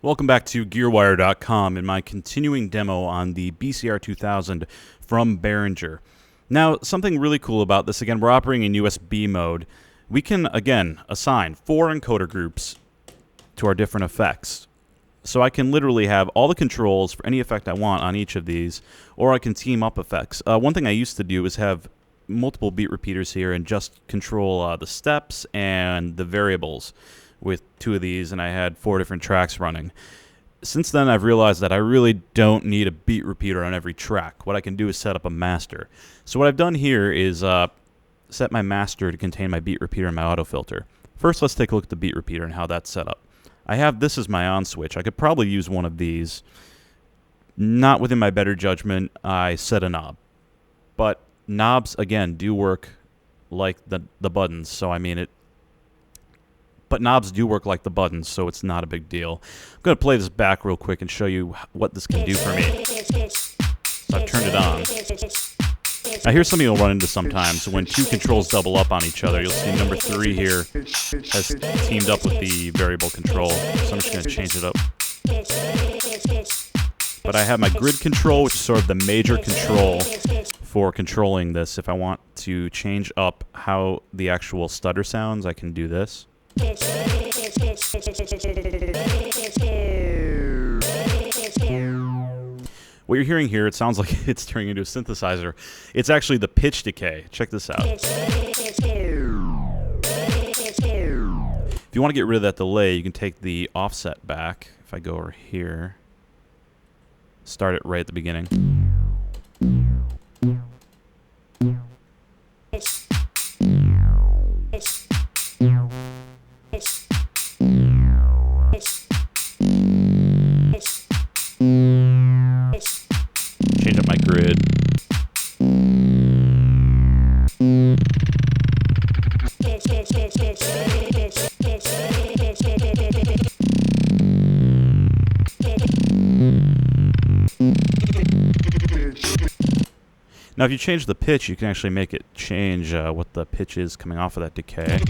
Welcome back to GearWire.com and my continuing demo on the BCR2000 from Behringer. Now, something really cool about this, again, we're operating in USB mode. We can, again, assign 4 encoder groups to our different effects. So I can literally have all the controls for any effect I want on each of these, or I can team up effects. One thing I used to do is have multiple beat repeaters here and just control the steps and the variables with 2 of these, and I had 4 different tracks running. Since then, I've realized that I really don't need a beat repeater on every track. What I can do is set up a master. So what I've done here is set my master to contain my beat repeater and my auto filter. First, let's take a look at the beat repeater and how that's set up. I have this as my on switch. I could probably use one of these. Not within my better judgment, I set a knob. But knobs, again, do work like the buttons, so I mean it. But knobs do work like the buttons, so it's not a big deal. I'm going to play this back real quick and show you what this can do for me. So I've turned it on. Now here's something you'll run into sometimes. When 2 controls double up on each other, you'll see number 3 here has teamed up with the variable control. So I'm just going to change it up. But I have my grid control, which is sort of the major control for controlling this. If I want to change up how the actual stutter sounds, I can do this. What you're hearing here, it sounds like it's turning into a synthesizer. It's actually the pitch decay. Check this out. If you want to get rid of that delay, you can take the offset back. If I go over here, start it right at the beginning. Change up my grid. Now if you change the pitch, you can actually make it change what the pitch is coming off of that decay.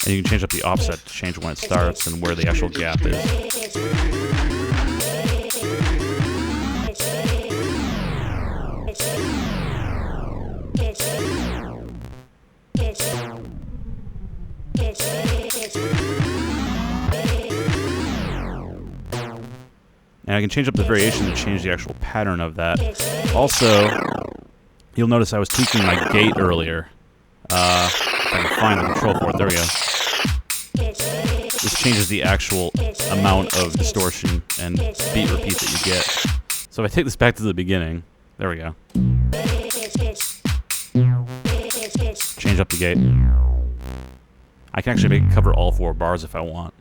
And you can change up the offset to change when it starts and where the actual gap is. And I can change up the variation to change the actual pattern of that. Also, you'll notice I was tweaking my gate earlier. If I can find the control for it. There we go. This changes the actual amount of distortion and beat repeat that you get. So if I take this back to the beginning, there we go. Change up the gate. I can actually make it cover all 4 bars if I want.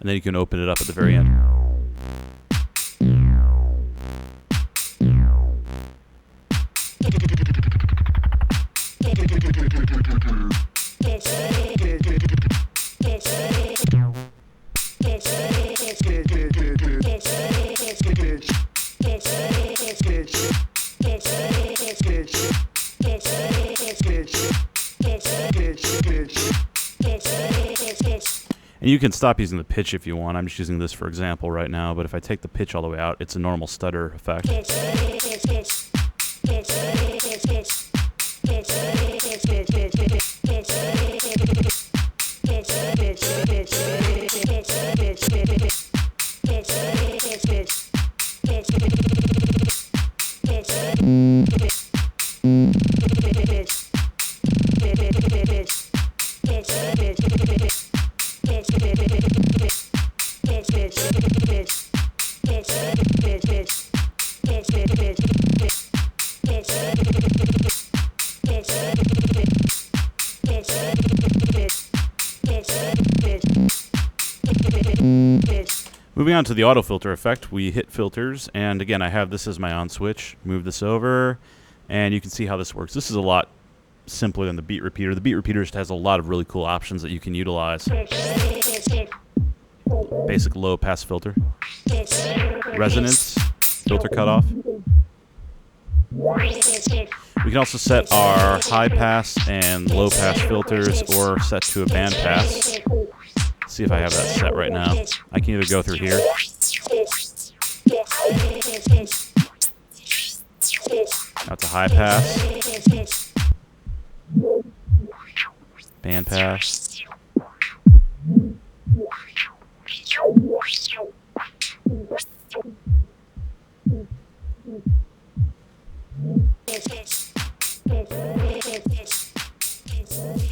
And then you can open it up at the very end. And you can stop using the pitch if you want. I'm just using this for example right now, but if I take the pitch all the way out, it's a normal stutter effect. Moving on to the auto filter effect, we hit filters, and again, I have this as my on switch. Move this over, and you can see how this works. This is a lot simpler than the beat repeater. The beat repeater just has a lot of really cool options that you can utilize. Basic low pass filter, resonance, filter cutoff. We can also set our high pass and low pass filters or set to a band pass. Let's see if I have that set right now. I can either go through here. That's a high pass. Band pass.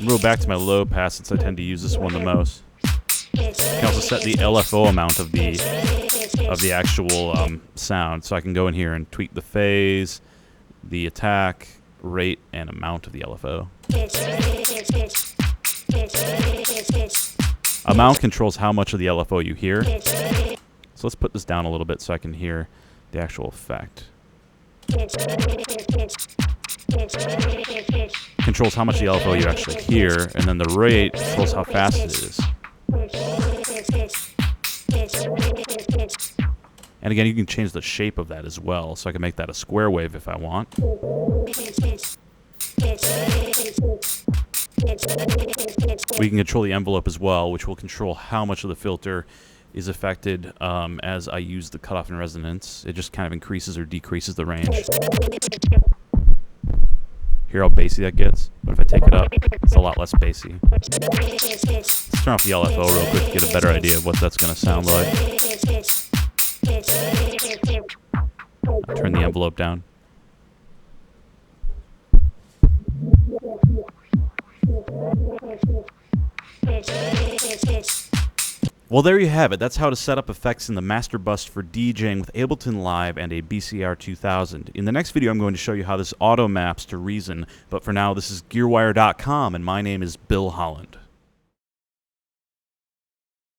Move back to my low pass since I tend to use this one the most. I can also set the LFO amount of the actual sound, so I can go in here and tweak the phase, the attack, rate, and amount of the LFO. Amount controls how much of the LFO you hear. So let's put this down a little bit so I can hear the actual effect. Controls how much of the LFO you actually hear, and then the rate controls how fast it is. And again, you can change the shape of that as well, so I can make that a square wave if I want. We can control the envelope as well, which will control how much of the filter is affected as I use the cutoff and resonance. It just kind of increases or decreases the range. Hear how bassy that gets? But if I take it up, it's a lot less bassy. Let's turn off the LFO real quick to get a better idea of what that's going to sound like. I'll turn the envelope down. Well, there you have it. That's how to set up effects in the master bus for DJing with Ableton Live and a BCR2000. In the next video, I'm going to show you how this auto maps to Reason. But for now, this is GearWire.com, and my name is Bill Holland.